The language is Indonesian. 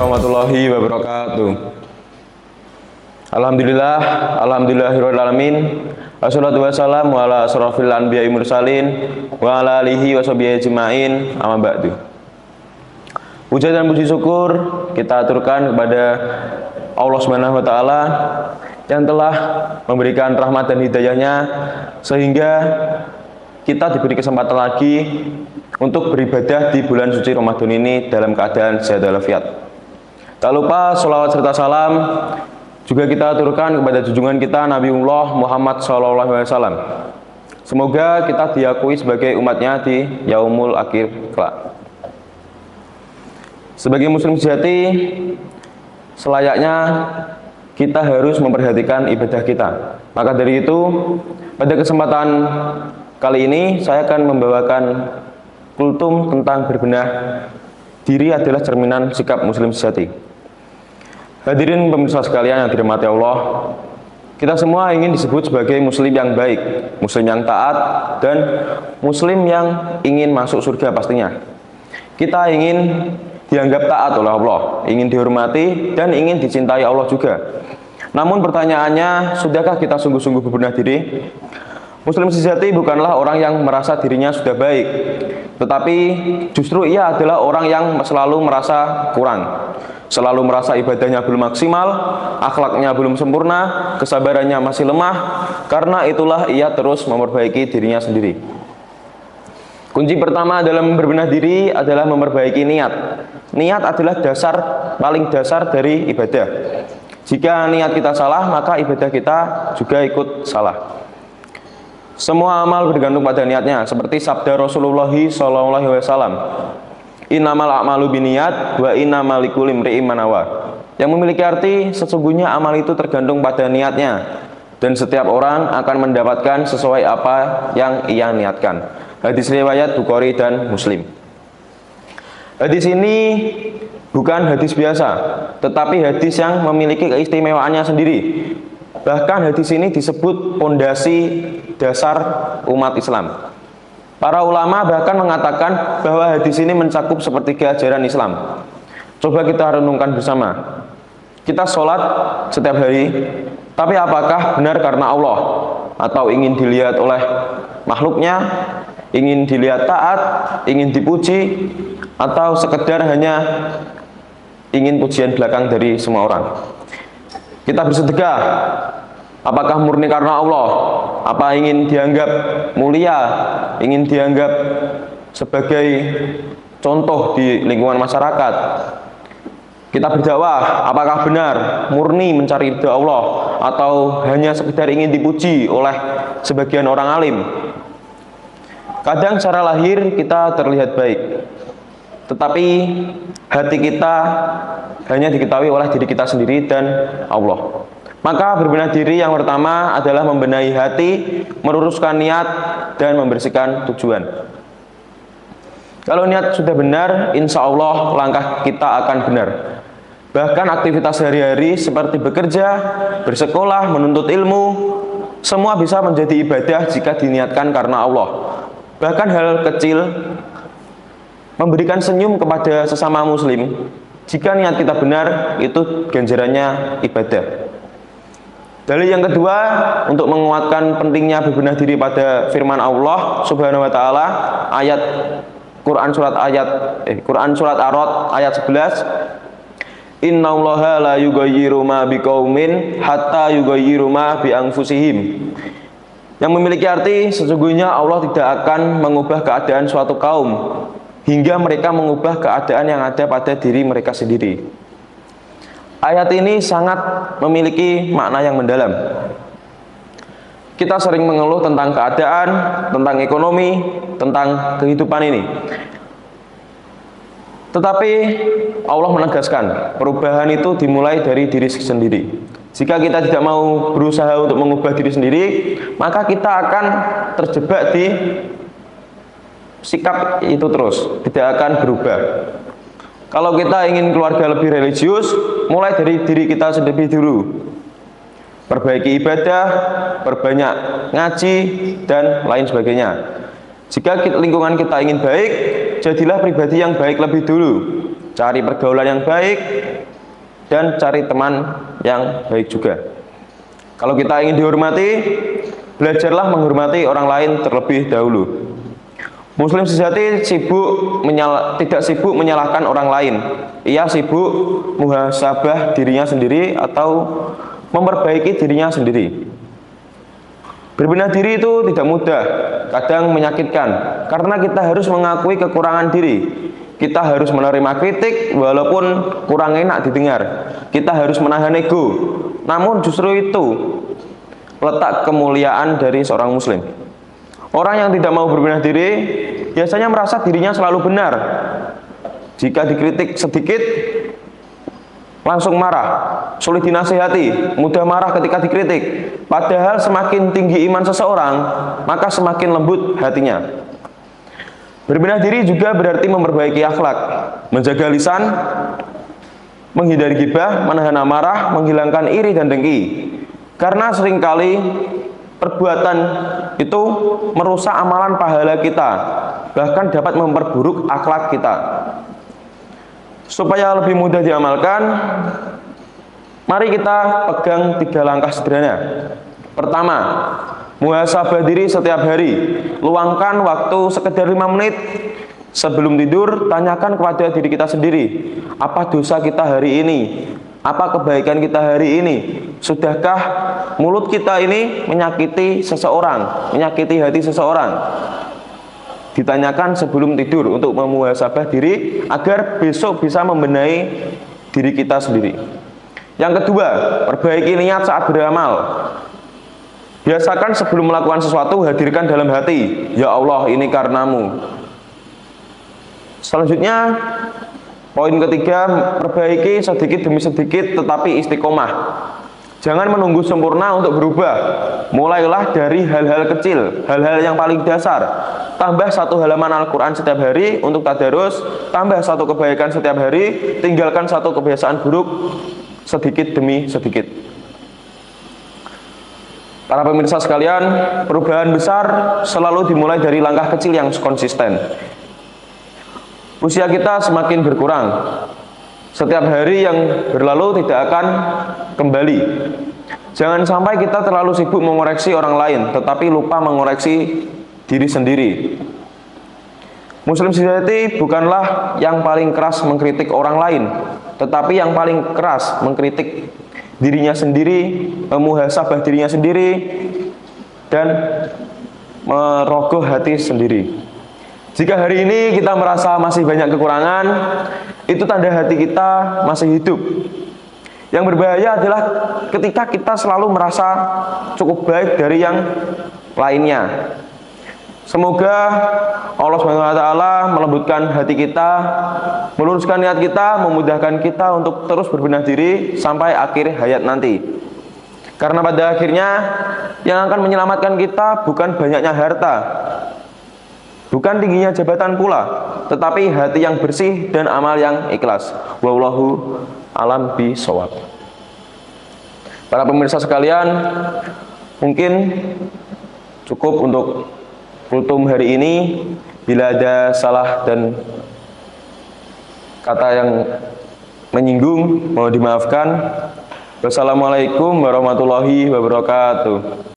warahmatullahi wabarakatuh. Alhamdulillah, alhamdulillahirabbil alamin. Wassalatu wassalamu ala asrofil anbiya'i mursalin wa ala alihi washabihi ajmain. Amma ba'du. Puja dan puji syukur kita aturkan kepada Allah Subhanahu wa taala yang telah memberikan rahmat dan hidayahnya sehingga kita diberi kesempatan lagi untuk beribadah di bulan suci Ramadan ini dalam keadaan sehat walafiat. Tak lupa sholawat serta salam juga kita aturkan kepada junjungan kita Nabiullah Muhammad SAW. Semoga kita diakui sebagai umatnya di yaumul akhir kelak. Sebagai muslim sejati, selayaknya kita harus memperhatikan ibadah kita. Maka dari itu, pada kesempatan kali ini saya akan membawakan kultum tentang berbenah diri adalah cerminan sikap muslim sejati. Hadirin pemirsa sekalian yang dirahmati Allah, kita semua ingin disebut sebagai muslim yang baik, muslim yang taat, dan muslim yang ingin masuk surga pastinya. Kita ingin dianggap taat oleh Allah, ingin dihormati, dan ingin dicintai Allah juga. Namun pertanyaannya, sudahkah kita sungguh-sungguh berbenah diri? Muslim sejati bukanlah orang yang merasa dirinya sudah baik, tetapi justru ia adalah orang yang selalu merasa kurang, selalu merasa ibadahnya belum maksimal, akhlaknya belum sempurna, kesabarannya masih lemah. Karena itulah ia terus memperbaiki dirinya sendiri. Kunci pertama dalam berbenah diri adalah memperbaiki niat. Niat adalah paling dasar dari ibadah. Jika niat kita salah, maka ibadah kita juga ikut salah. Semua amal bergantung pada niatnya, seperti sabda Rasulullah SAW, innamal a'malu binniyat wa innamal likulli imri'in ma nawa. Yang memiliki arti sesungguhnya amal itu tergantung pada niatnya, dan setiap orang akan mendapatkan sesuai apa yang ia niatkan. Hadis riwayat Bukhari dan Muslim. Hadis ini bukan hadis biasa, tetapi hadis yang memiliki keistimewaannya sendiri. Bahkan hadis ini disebut pondasi dasar umat Islam. Para ulama bahkan mengatakan bahwa hadis ini mencakup sepertiga ajaran Islam. Coba kita renungkan bersama. Kita sholat setiap hari, tapi apakah benar karena Allah? Atau ingin dilihat oleh makhluknya? Ingin dilihat taat? Ingin dipuji? Atau sekedar hanya ingin pujian belakang dari semua orang? Kita bersedekah, apakah murni karena Allah? Apa ingin dianggap mulia, ingin dianggap sebagai contoh di lingkungan masyarakat? Kita berdakwah, apakah benar murni mencari ridha Allah, atau hanya sekedar ingin dipuji oleh sebagian orang alim? Kadang secara lahir kita terlihat baik, tetapi hati kita hanya diketahui oleh diri kita sendiri dan Allah. Maka berbenah diri yang pertama adalah membenahi hati, meluruskan niat, dan membersihkan tujuan. Kalau niat sudah benar, insya Allah langkah kita akan benar. Bahkan aktivitas sehari-hari seperti bekerja, bersekolah, menuntut ilmu, semua bisa menjadi ibadah jika diniatkan karena Allah. Bahkan hal kecil, memberikan senyum kepada sesama muslim, jika niat kita benar, itu ganjarannya ibadah. Dalil yang kedua untuk menguatkan pentingnya berbenah diri pada firman Allah Subhanahu wa taala, ayat Quran surat Ar-Ra'd ayat 11. Innallaha la yughayyiru ma biqaumin hatta yughayyiru ma bi anfusihim. Yang memiliki arti sesungguhnya Allah tidak akan mengubah keadaan suatu kaum hingga mereka mengubah keadaan yang ada pada diri mereka sendiri. Ayat ini sangat memiliki makna yang mendalam. Kita sering mengeluh tentang keadaan, tentang ekonomi, tentang kehidupan ini. Tetapi Allah menegaskan, perubahan itu dimulai dari diri sendiri. Jika kita tidak mau berusaha untuk mengubah diri sendiri, maka kita akan terjebak di sikap itu terus, tidak akan berubah. Kalau kita ingin keluarga lebih religius, mulai dari diri kita sendiri dulu. Perbaiki ibadah, perbanyak ngaji, dan lain sebagainya. Jika lingkungan kita ingin baik, jadilah pribadi yang baik lebih dulu. cari pergaulan yang baik, dan cari teman yang baik juga. Kalau kita ingin dihormati, belajarlah menghormati orang lain terlebih dahulu. Muslim sejati tidak sibuk menyalahkan orang lain. Ia sibuk muhasabah dirinya sendiri atau memperbaiki dirinya sendiri. Berbenah diri itu tidak mudah, kadang menyakitkan, karena kita harus mengakui kekurangan diri. Kita harus menerima kritik walaupun kurang enak didengar. Kita harus menahan ego. Namun justru itu letak kemuliaan dari seorang muslim. Orang yang tidak mau berbenah diri biasanya merasa dirinya selalu benar. Jika dikritik sedikit langsung marah, sulit dinasihati, mudah marah ketika dikritik. Padahal semakin tinggi iman seseorang, maka semakin lembut hatinya. Berbenah diri juga berarti memperbaiki akhlak, menjaga lisan, menghindari ghibah, menahan amarah, menghilangkan iri dan dengki. Karena seringkali perbuatan itu merusak amalan pahala kita, bahkan dapat memperburuk akhlak kita. Supaya lebih mudah diamalkan, mari kita pegang 3 langkah sederhana. Pertama, muhasabah diri setiap hari. Luangkan waktu sekedar 5 menit sebelum tidur, tanyakan kepada diri kita sendiri, apa dosa kita hari ini? Apa kebaikan kita hari ini? Sudahkah mulut kita ini menyakiti seseorang, menyakiti hati seseorang? Ditanyakan sebelum tidur untuk memuhasabah diri agar besok bisa membenahi diri kita sendiri. Yang kedua, perbaiki niat saat beramal. Biasakan sebelum melakukan sesuatu, hadirkan dalam hati, ya Allah, ini karenamu. Selanjutnya, poin ketiga, perbaiki sedikit demi sedikit tetapi istiqomah. Jangan menunggu sempurna untuk berubah. Mulailah dari hal-hal kecil, hal-hal yang paling dasar. Tambah 1 halaman Al-Quran setiap hari untuk tadarus, tambah 1 kebaikan setiap hari, tinggalkan 1 kebiasaan buruk sedikit demi sedikit. Para pemirsa sekalian, perubahan besar selalu dimulai dari langkah kecil yang konsisten. Usia kita semakin berkurang. Setiap hari yang berlalu tidak akan kembali. Jangan sampai kita terlalu sibuk mengoreksi orang lain, tetapi lupa mengoreksi diri sendiri. Muslim sejati bukanlah yang paling keras mengkritik orang lain, tetapi yang paling keras mengkritik dirinya sendiri, memuhasabah dirinya sendiri, dan merogoh hati sendiri. Jika hari ini kita merasa masih banyak kekurangan, itu tanda hati kita masih hidup. Yang berbahaya adalah ketika kita selalu merasa cukup baik dari yang lainnya. Semoga Allah SWT melembutkan hati kita, meluruskan niat kita, memudahkan kita untuk terus berbenah diri sampai akhir hayat nanti. Karena pada akhirnya yang akan menyelamatkan kita bukan banyaknya harta, bukan tingginya jabatan pula, tetapi hati yang bersih dan amal yang ikhlas. Wallahu alam bishawab. Para pemirsa sekalian, mungkin cukup untuk kultum hari ini. Bila ada salah dan kata yang menyinggung, mohon dimaafkan. Wassalamualaikum warahmatullahi wabarakatuh.